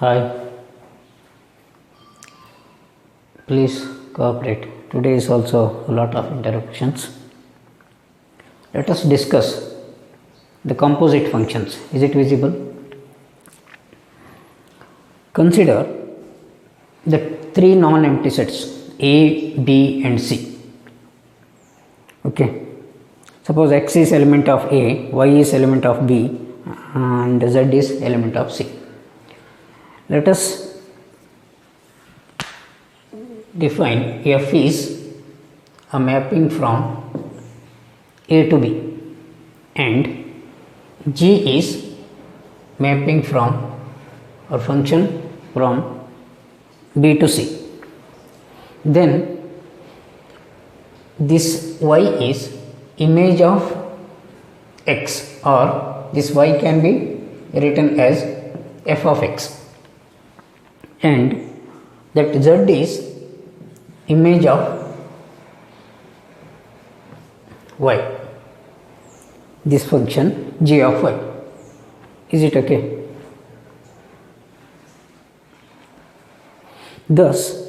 Hi, please cooperate. Today is also a lot of interruptions. Let us discuss the composite functions. Is it visible? Consider the three non-empty sets A, B and C. Okay. Suppose X is element of A, Y is element of B and Z is element of C. Let us define F is a mapping from A to B and G is mapping from or function from B to C. Then this Y is image of X, or this Y can be written as f of X, and that Z is image of Y, this function g of Y. Is it okay? Thus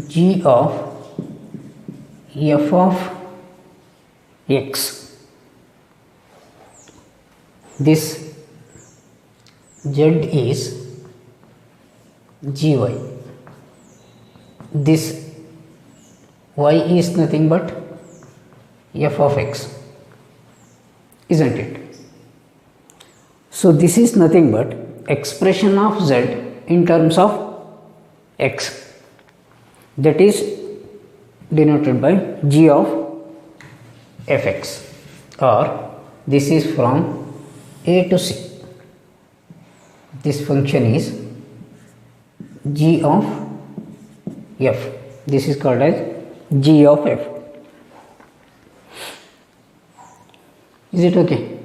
g of f of X, this Z is gy, this Y is nothing but f of X, isn't it? So this is nothing but expression of Z in terms of X, that is denoted by g of fx, or this is from A to C. This function is g of f. This is called as g of f. Is it okay?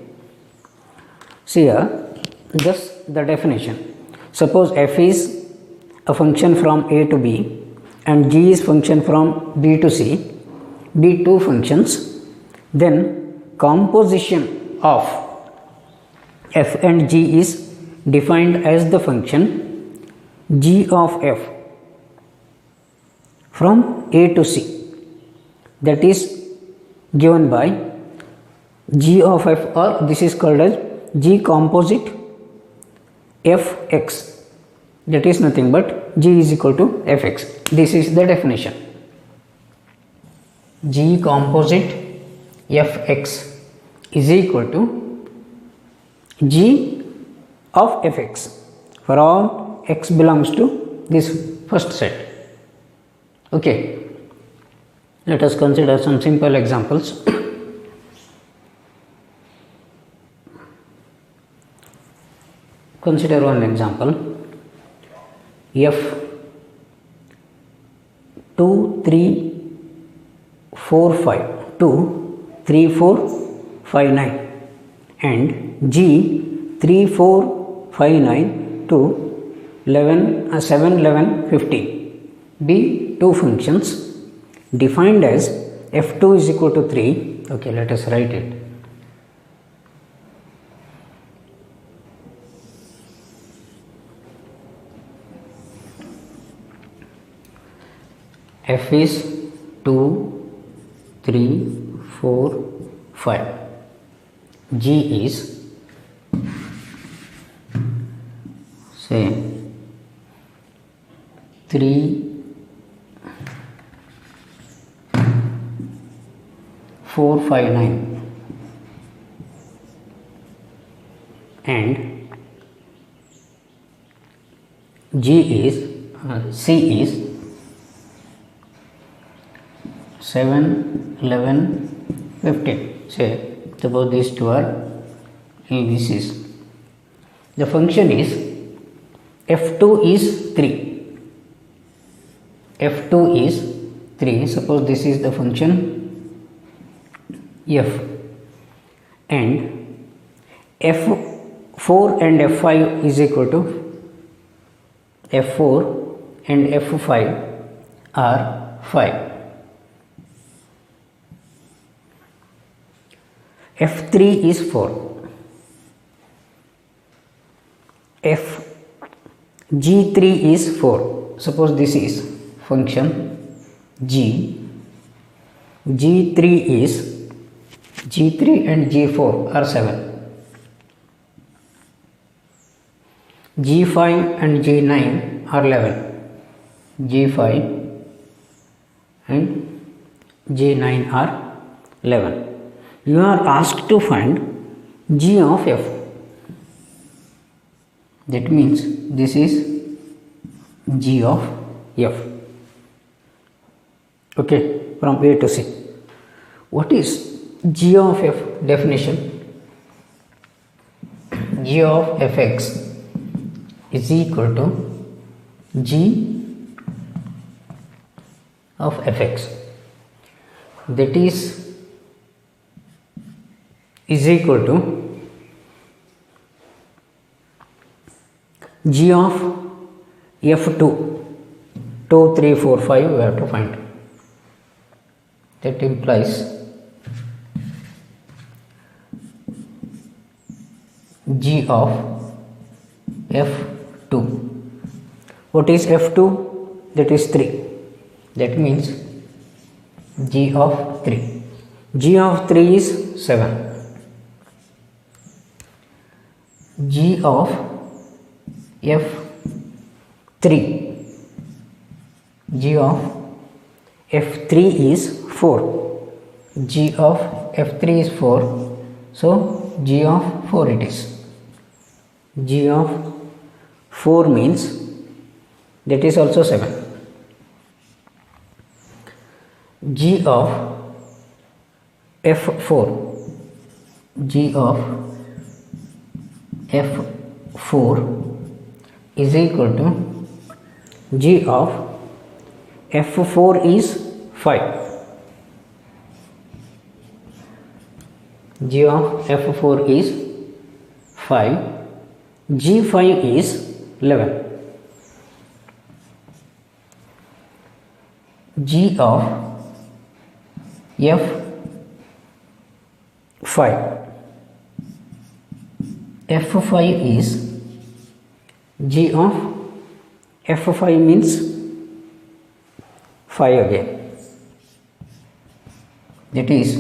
See here, thus the definition. Suppose f is a function from A to B and g is function from B to C, be two functions, then composition of f and g is defined as the function g of f from A to C, that is given by g of f, or this is called as g composite fx, that is nothing but g is equal to fx. This is the definition. G composite fx is equal to g of fx for all x belongs to this first set. Okay, let us consider some simple examples. Consider one example. F 2 3 4 5 2 3 4 5 9 and G 3 4 5 9 to 11 7 11 15 be two functions defined as f2 is equal to 3. Okay, let us write it. F is 2 3 4 5, G is say 3 4 5 9 and G is C is 7 11 15. Say suppose these two are ABCs. The function is f2 is 3, f2 is 3. Suppose this is the function f, and f4 and f5 is equal to f4 and f5 are 5. f3 is 4, f g3 is 4. Suppose this is function g, g3 is g3 and g4 are 7, g5 and g9 are 11, g5 and g9 are 11. You are asked to find g of f. That means this is g of f. Okay, from A to C. What is g of f definition? G of fx is equal to g of fx, that is equal to g of f2, 2, 3, 4, 5 we have to find. That implies g of f2. What is f2? That is 3. That means g of 3. G of 3 is 7. G of f3, g of f3 is 4. G of f3 is 4, so g of 4 it is. G of 4 means that is also 7. G of f4, g of f4 is equal to g of f4 is 5. G of f4 is 5. G5 is 11. G of f5, f5 is g of f5 means 5 again, that is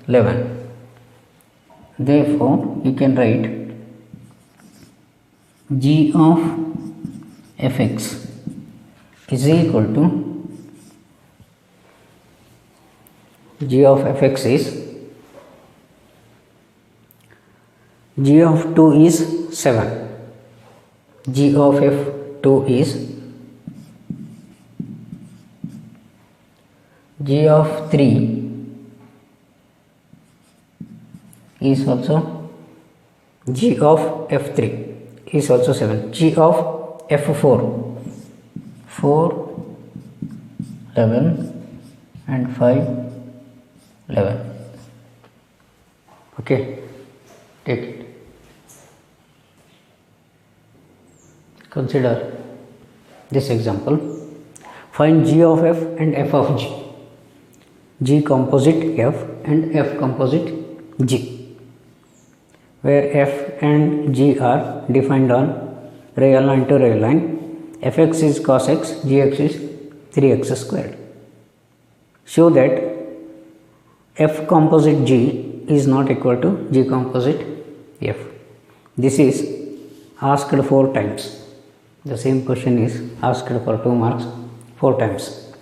11. Therefore you can write g of fx is equal to g of fx is g of 2 is 7, g of f2 is g of 3 is also g of f3 is also 7, g of f4 4, 11 and 5, 11. Okay, take it. Consider this example. Find g of f and f of g. G composite f and f composite g, where f and g are defined on real line to real line. Fx is cos x, gx is 3x squared. Show that f composite g is not equal to g composite f. This is asked 4 times. The same question is asked for 2 marks 4 times.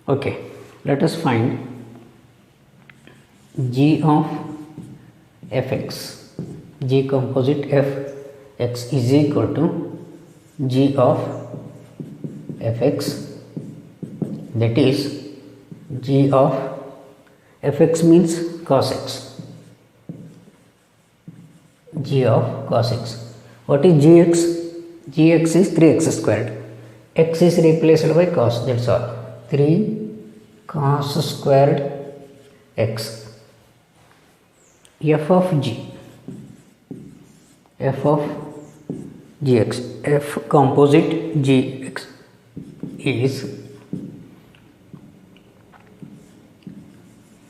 Okay, let us find g of fx. G composite fx is equal to g of fx, that is g of fx means cos x, g of cos x. What is gx? Gx is 3x squared. X is replaced by cos, that's all. 3 cos squared x. F of g, f of gx, f composite gx is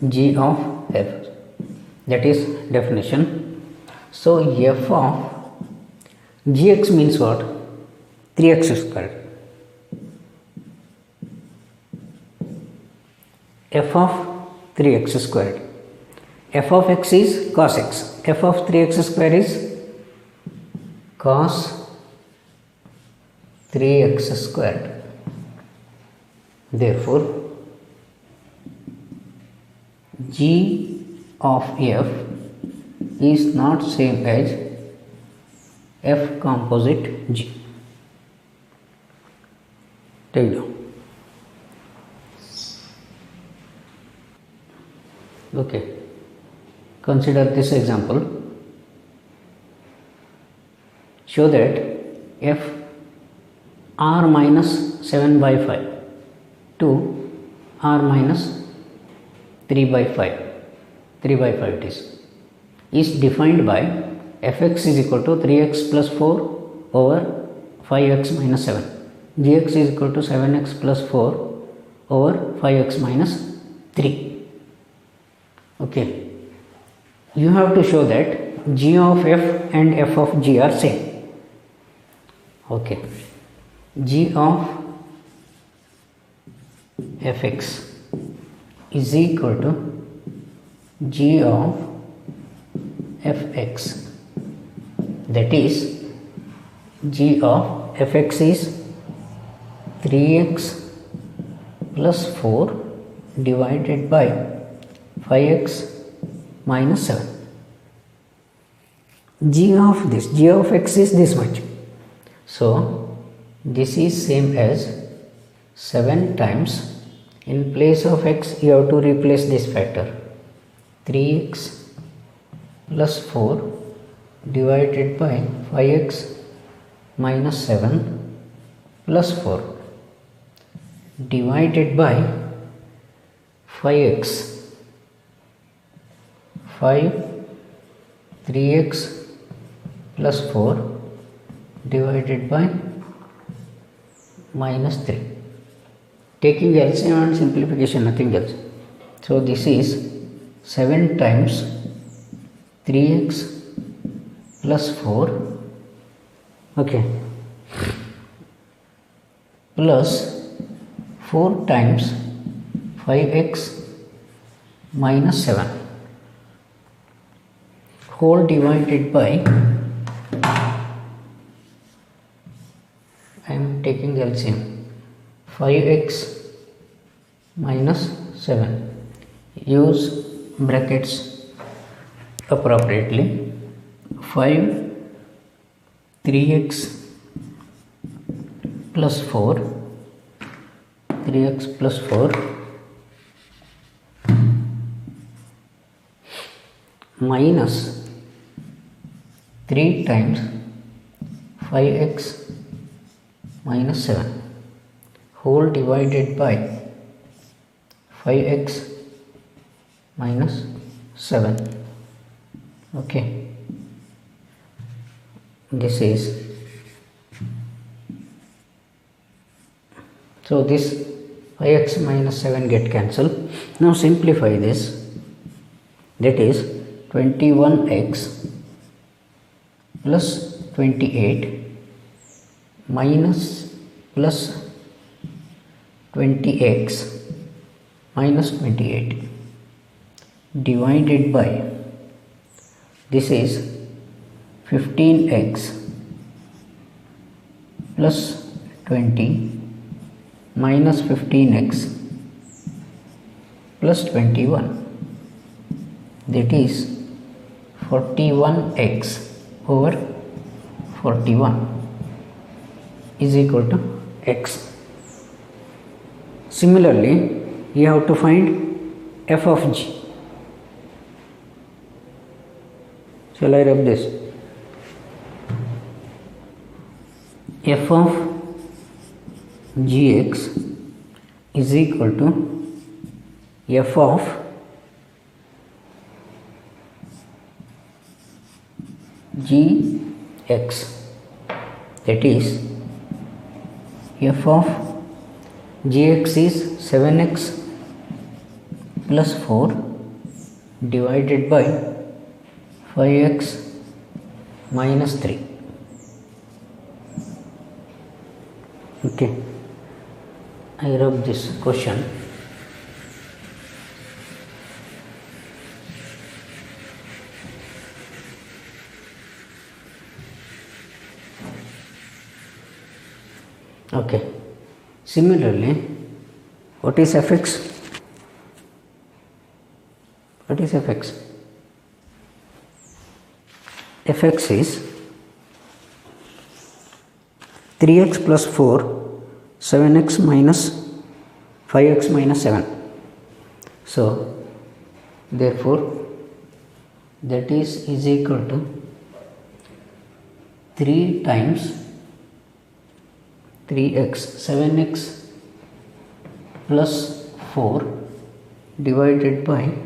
g of f. that is definition. So f of gx means what? 3x squared. F of 3x squared. F of x is cos x. F of 3x squared is cos 3x squared. Therefore, g of f is not same as f composite g. Take down. Okay. Consider this example. Show that f r minus 7 by 5 to r minus 3 by 5, 3 by 5 it is defined by fx is equal to 3x plus 4 over 5x minus 7. Gx is equal to 7x plus 4 over 5x minus 3. Okay. You have to show that g of f and f of g are same. Okay. G of fx is equal to g of fx, that is g of fx is 3x plus 4 divided by 5x minus 7. G of x is this much. So this is same as 7 times, in place of x you have to replace this factor, 3x plus 4 divided by 5x minus 7 plus 4 divided by 5x, 3x plus 4 divided by minus 3. Taking LCM and simplification, nothing else. So this is 7 times 3x plus 4, okay, plus 4 times 5x minus 7 whole divided by, I am taking LCM, 5x minus 7. Use brackets appropriately. 3x plus 4, 3x plus 4 minus 3 times 5x minus 7 whole divided by 5x minus 7. Okay, this is, so this 5x minus 7 get cancelled. Now simplify this, that is 21x plus 28 minus plus 20x minus 28 divided by, this is 15x plus 20 minus 15x plus 21, that is 41x over 41 is equal to x. Similarly, you have to find f of g. Shall I rub this? F of gx is equal to f of gx, that is f of gx is 7x plus 4 divided by 5x minus 3. Okay, I rub this question. Okay, similarly, what is fx? What is fx? Fx is 3x plus 4, 7x minus 5x minus 7. So, therefore, that is equal to 3 times 3x, 7x plus 4 divided by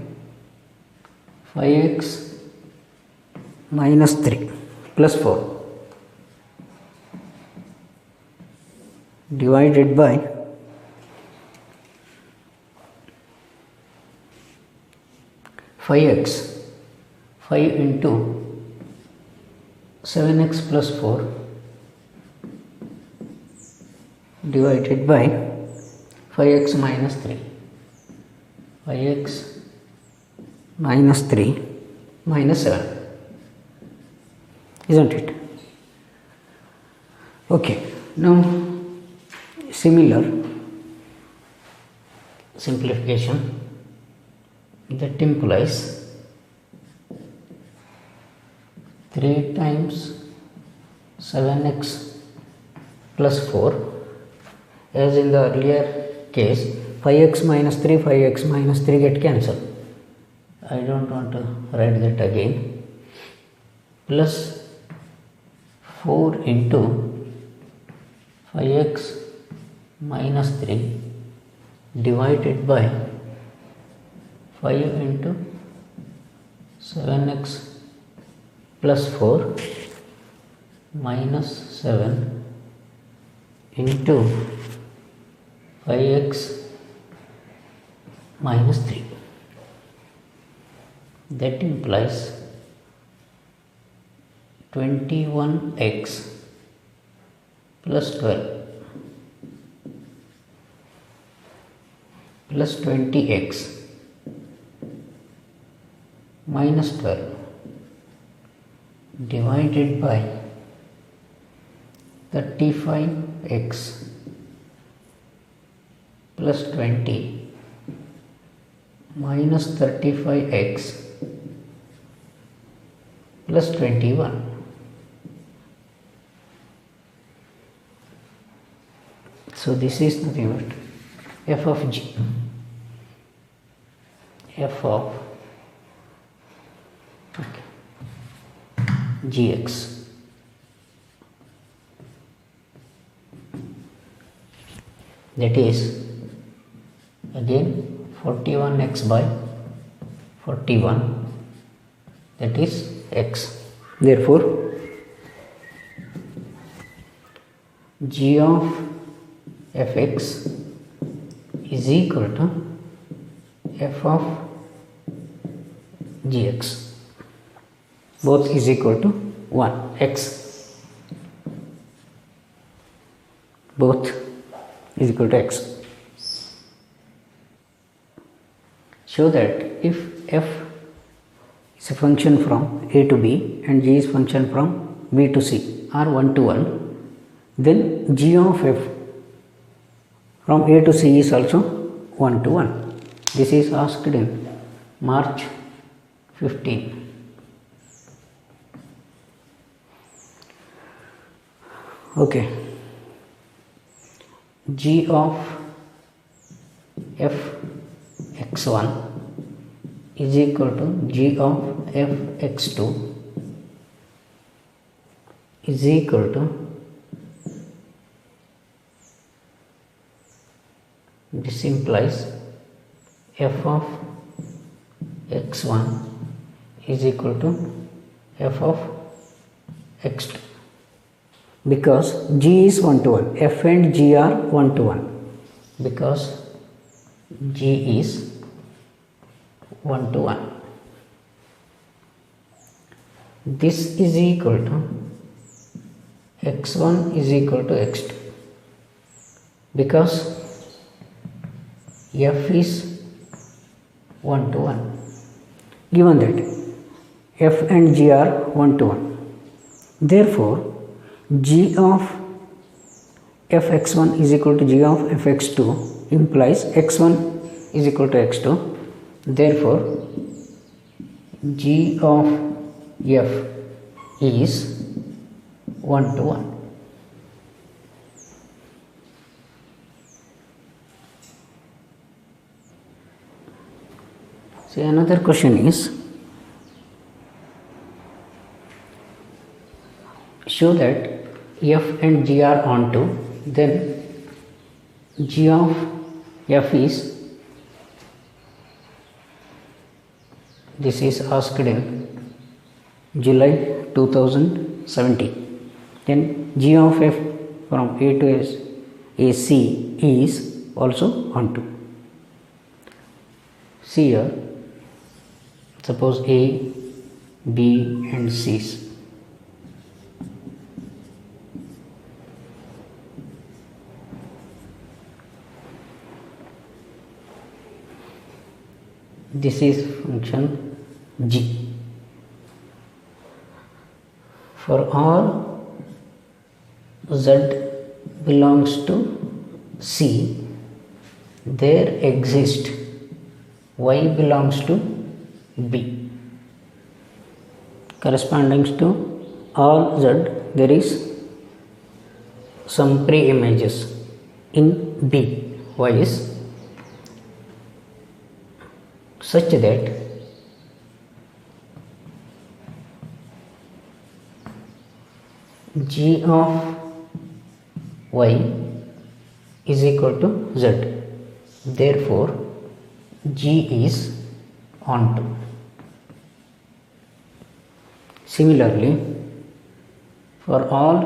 5x minus 3 plus 4 divided by 5x, 5 into 7x plus 4 divided by 5x minus 3, 5x minus 3 minus 7, isn't it? Okay, now similar simplification that implies 3 times 7x plus 4, as in the earlier case 5x minus 3, 5x minus 3 get cancelled. I don't want to write that again, plus 4 into 5x minus 3 divided by 5 into 7x plus 4 minus 7 into 5x minus 3. That implies 21x plus 12 plus 20x minus 12 divided by 35x plus 20 minus 35x plus 21. So this is nothing but f of g, f of gx. That is again 41x by 41, that is x. Therefore, g of fx is equal to f of gx, both is equal to 1, x, both is equal to x. Show that if f is a function from a to b and g is function from b to c are 1 to 1, then g of f from a to c is also 1 to 1. This is asked in March 15. Okay, g of f x1 is equal to g of f x2 is equal to, this implies f of x1 is equal to f of x2, because g is 1 to 1, f and g are 1 to 1, because g is 1 to 1. this is equal to x1 is equal to x2 because f is 1 to 1. Given that f and g are 1 to 1, therefore g of fx1 is equal to g of fx2 implies x1 is equal to x2. Therefore g of f is 1 to 1. So another question is, show that f and g are onto, then g of f is, this is asked in July 2017, then g of f from A to S, A C is also onto. See here, suppose A, B and C. This is function g. For all z belongs to C, there exists y belongs to B. Corresponding to all z, there is some pre-images in B. Y is such that g of y is equal to z. Therefore g is onto. Similarly, for all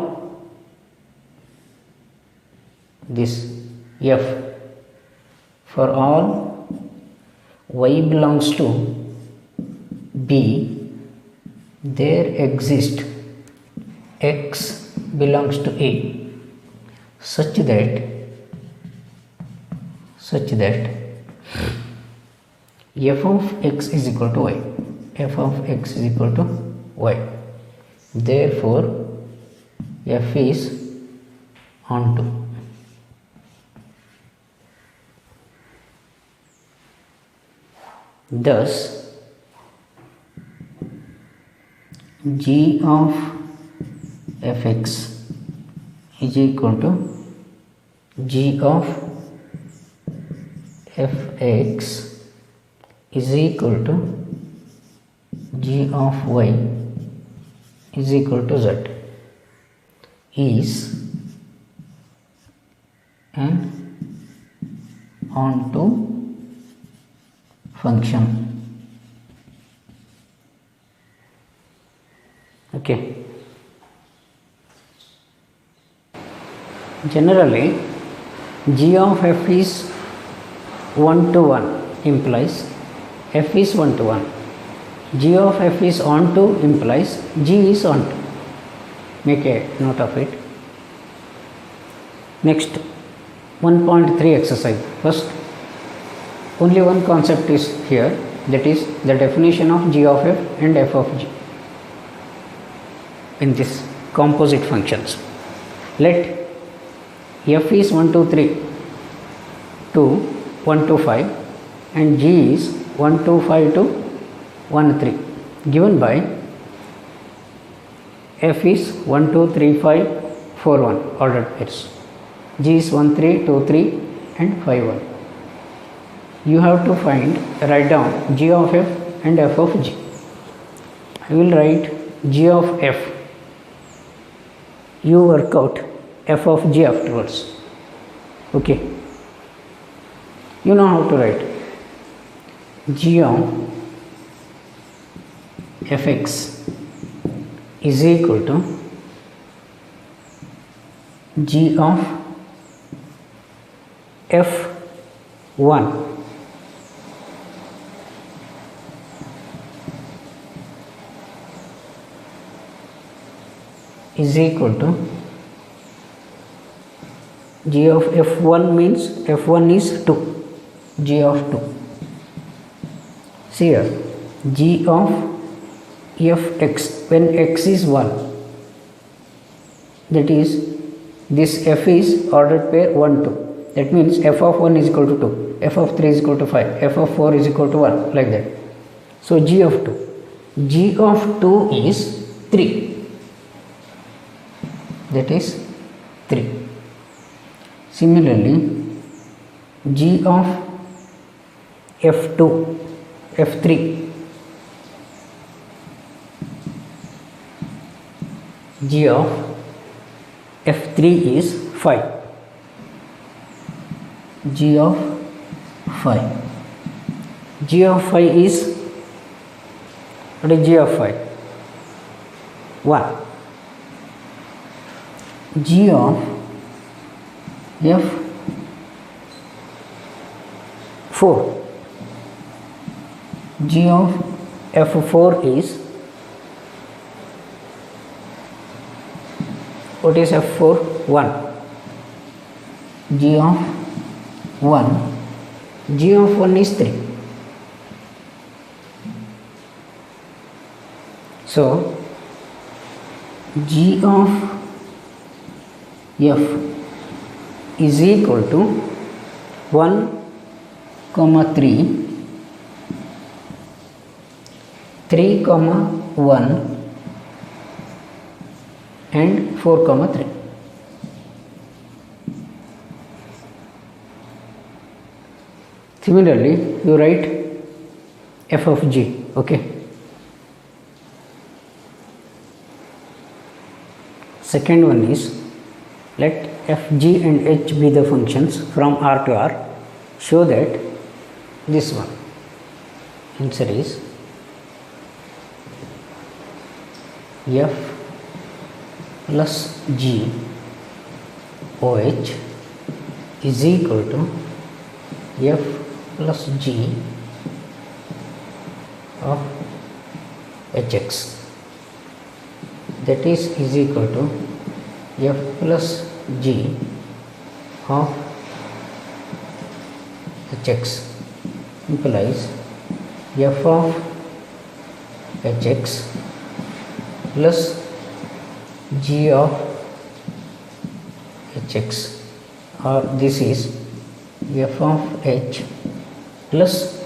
this f, for all y belongs to B, there exists x belongs to A, such that f of x is equal to y, f of x is equal to y. Therefore f is onto. Thus g of fx is equal to g of fx is equal to g of y is equal to z, is an onto function. Okay. Generally, g of f is 1 to 1 implies f is 1 to 1. G of f is onto implies g is onto. Make a note of it. Next, 1.3 exercise. First, only one concept is here, that is the definition of g of f and f of g in this composite functions. Let f is 1 to 3 to 1 to 5 and g is 1 to 5 to 1 3, given by f is 1 2 3 5 4 1 ordered pairs, g is 1 3 2 3 and 5 1. You have to write down g of f and f of g. I will write g of f. You work out f of g afterwards. Okay. You know how to write g of fx is equal to g of f1 is equal to g of f1 means f1 is 2, g of 2. See here, g of fx when x is 1, that is this f is ordered pair 1 2, that means f of 1 is equal to 2, f of 3 is equal to 5, f of 4 is equal to 1, like that. So g of 2 is 3, that is 3. Similarly, g of f2 f3 g of f3 is 5, g of 5, g of 5 is, what is g of 5? 1. G of f4, g of f4 is, what is f4? 1. G of 1, g of 1 is 3. So g of f is equal to 1, 3, 3, 1 and 4, 3. Similarly, you write f of g. Okay. Second one is, let f, g and h be the functions from R to R. Show that this one. Answer is f plus g OH is equal to f plus g of hx, that is equal to f plus g of hx implies f of hx plus g of hx, or this is f of h plus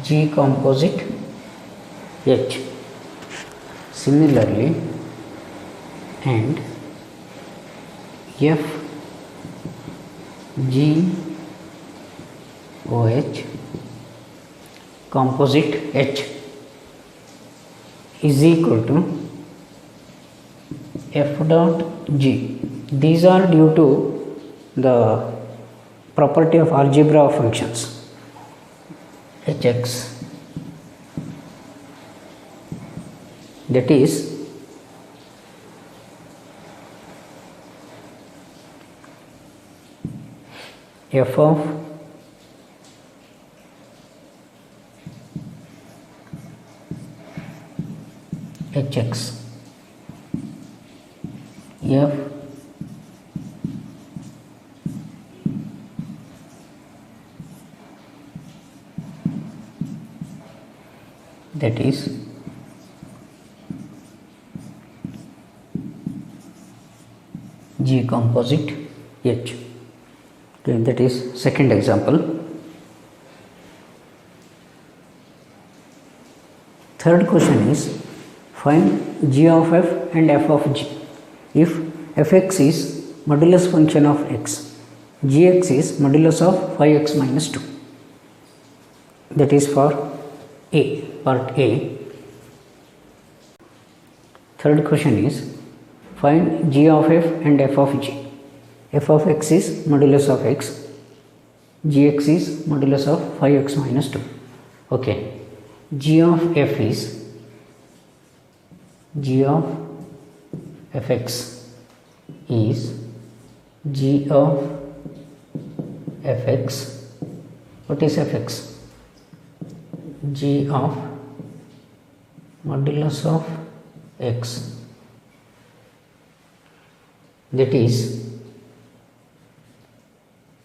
g composite h. Similarly, and f g OH composite H is equal to f dot g. These are due to the property of algebra of functions. Hx, that is f of hx, f that is G composite H. Okay, that is second example. Third question is, find G of f and f of g. If fx is modulus function of x, gx is modulus of 5x minus 2. That is for A, part A. Third question is, find g of f and f of g. F of x is modulus of x, gx is modulus of 5x minus 2. Okay, g of f is, g of fx is g of fx. What is fx? G of modulus of x that is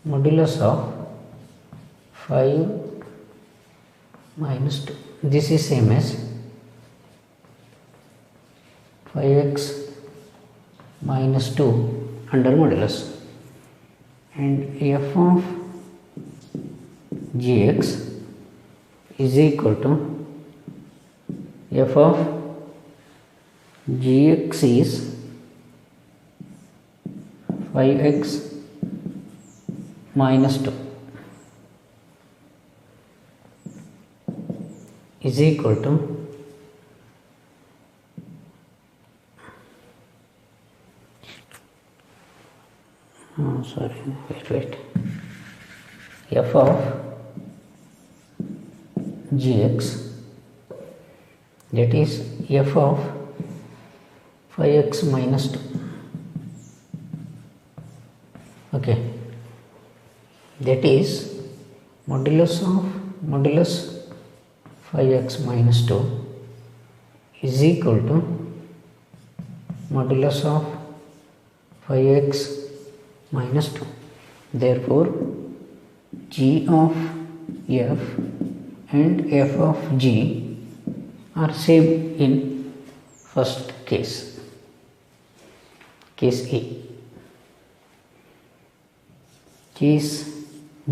modulus of 5 minus 2. This is same as 5x minus 2 under modulus, and f of gx is equal to f of gx is 5x minus 2 is equal to wait f of gx, that is f of 5x minus 2. Okay, that is modulus 5x minus 2 is equal to modulus of 5x minus 2. Therefore, g of f and f of g are same in first case, case A. Case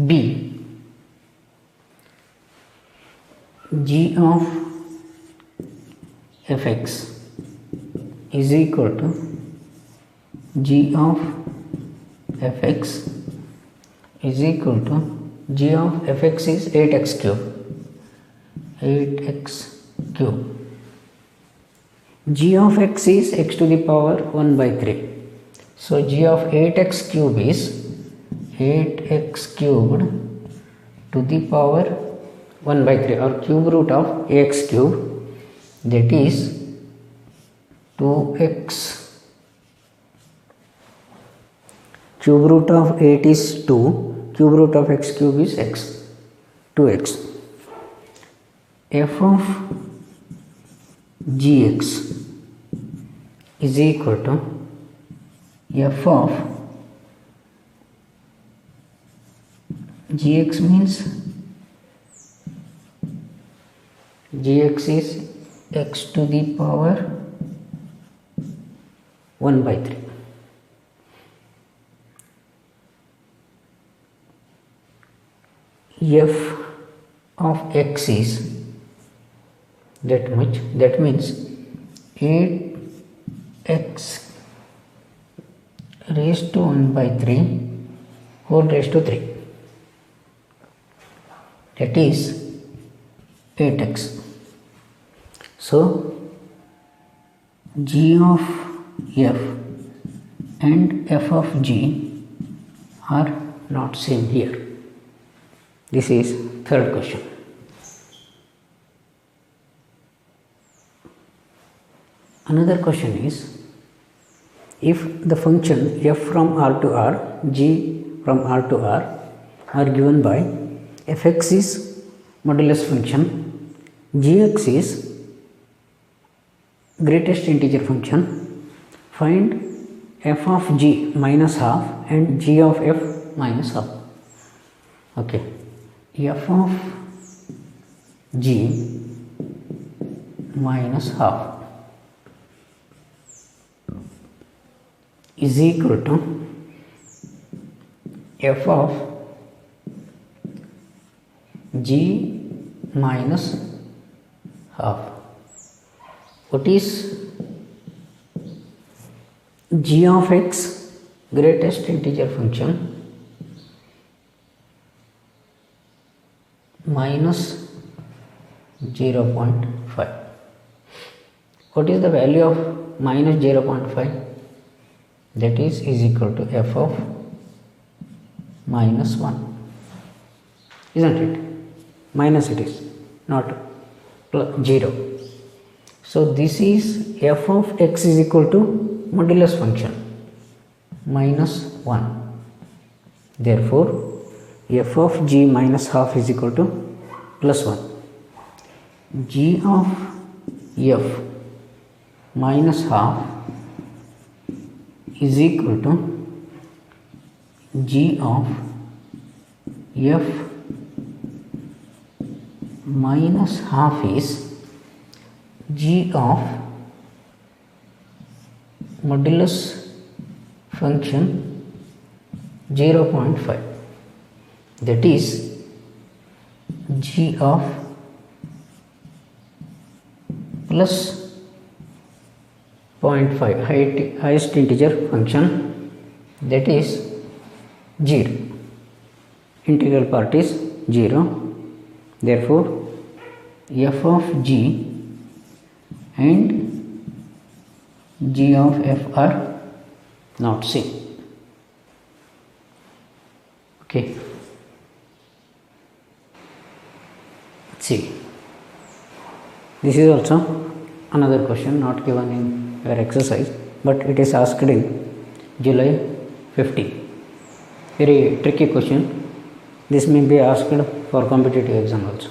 B, g of fx is equal to g of fx is equal to g of fx is 8x cube, g of x is x to the power 1 by 3. So g of 8x cube is 8x cubed to the power 1 by 3, or cube root of ax cube, that is 2x. Cube root of 8 is 2, cube root of x cube is x, 2x. f of gx is equal to f of gx means gx is x to the power 1 by 3. F of x is that much, that means 8x raised to 1 by 3 whole raised to 3, that is 8x. So g of f and f of g are not same here. This is third question. Another question is, if the function f from r to r, g from r to r are given by fx is modulus function, gx is greatest integer function, find f of g minus half and g of f minus half. Okay, f of g minus half is equal to f of g minus half. What is g of x, greatest integer function, minus 0.5. What is the value of minus 0.5? That is equal to f of minus 1, isn't it? Minus it is, not plus 0. So this is f of x is equal to modulus function minus 1. Therefore f of g minus half is equal to plus 1. G of f minus half is equal to g of f minus half is g of modulus function 0.5, that is g of plus 0.5 highest integer function, that is 0. Integral part is 0. Therefore, f of g and g of f are not same. Okay. See, this is also another question not given in your exercise, but it is asked in July 15. Very tricky question. This may be asked for competitive exam also.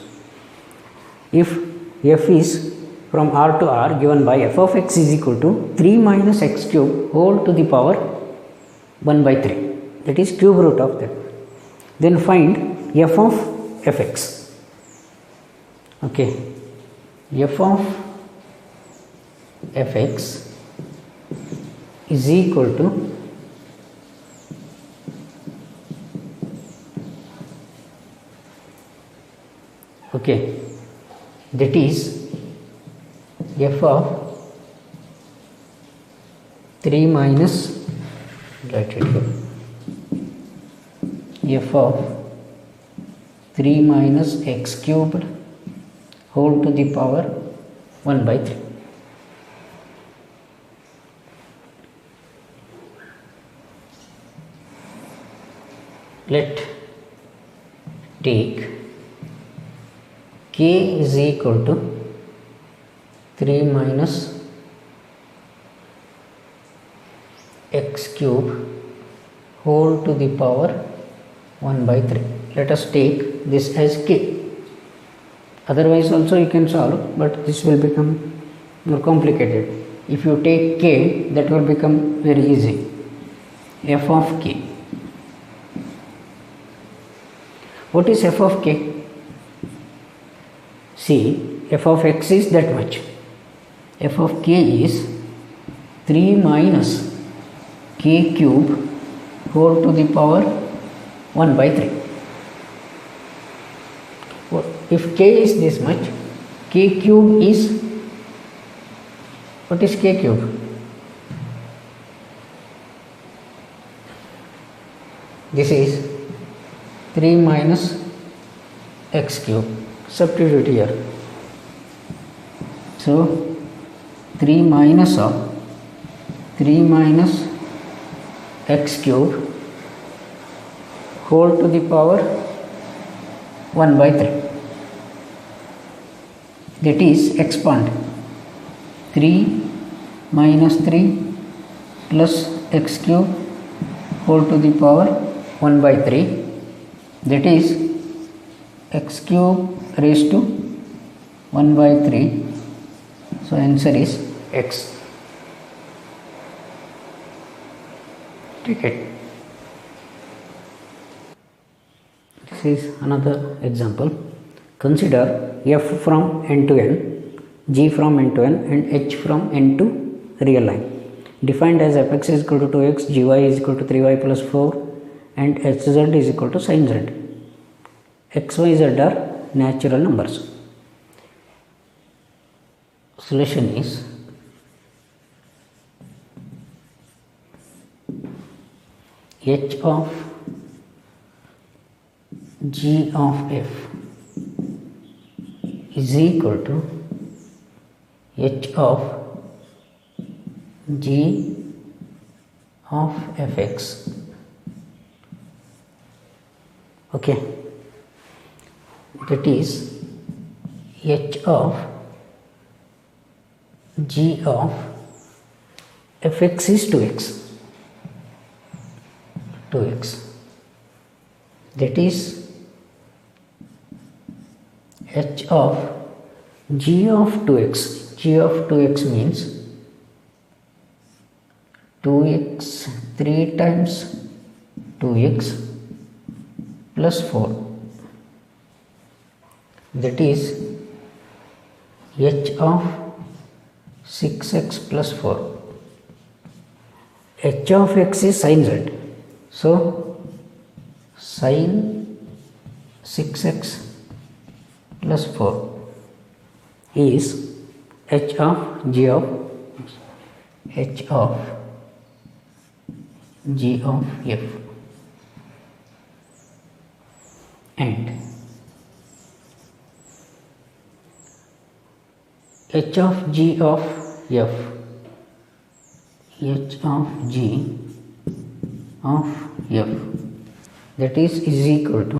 If f is from r to r given by f of x is equal to 3 minus x cube whole to the power 1 by 3, that is cube root of that, then find f of fx. Okay, f of fx is equal to that is f of 3 minus, write it here, f of 3 minus x cubed whole to the power 1 by 3. Let take k is equal to 3 minus x cube whole to the power 1 by 3. Let us take this as k. Otherwise also you can solve, but this will become more complicated. If you take k, that will become very easy. F of k. What is f of k? See, f of x is that much. F of k is 3 minus k cube whole to the power 1 by 3. If k is this much, k cube is, what is k cube? This is 3 minus x cube. Substitute here. So 3 minus of 3 minus x cube whole to the power 1 by 3. That is expand 3 minus 3 plus x cube whole to the power 1 by 3. That is x cube raised to 1 by 3. So answer is x. Take it. This is another example. Consider f from n to n, g from n to n, and h from n to real line. Defined as fx is equal to 2x, gy is equal to 3y plus 4, and hz is equal to sin z. X, y, z are natural numbers. Solution is h of g of f is equal to h of g of fx. Okay, that is h of g of fx is 2x. That is h of g of 2x. G of 2x means 2x 3 times 2x plus 4, that is h of 6x plus 4. h of x is sin z, so sin 6x plus 4 is h of g of f, and h of g of f, that is equal to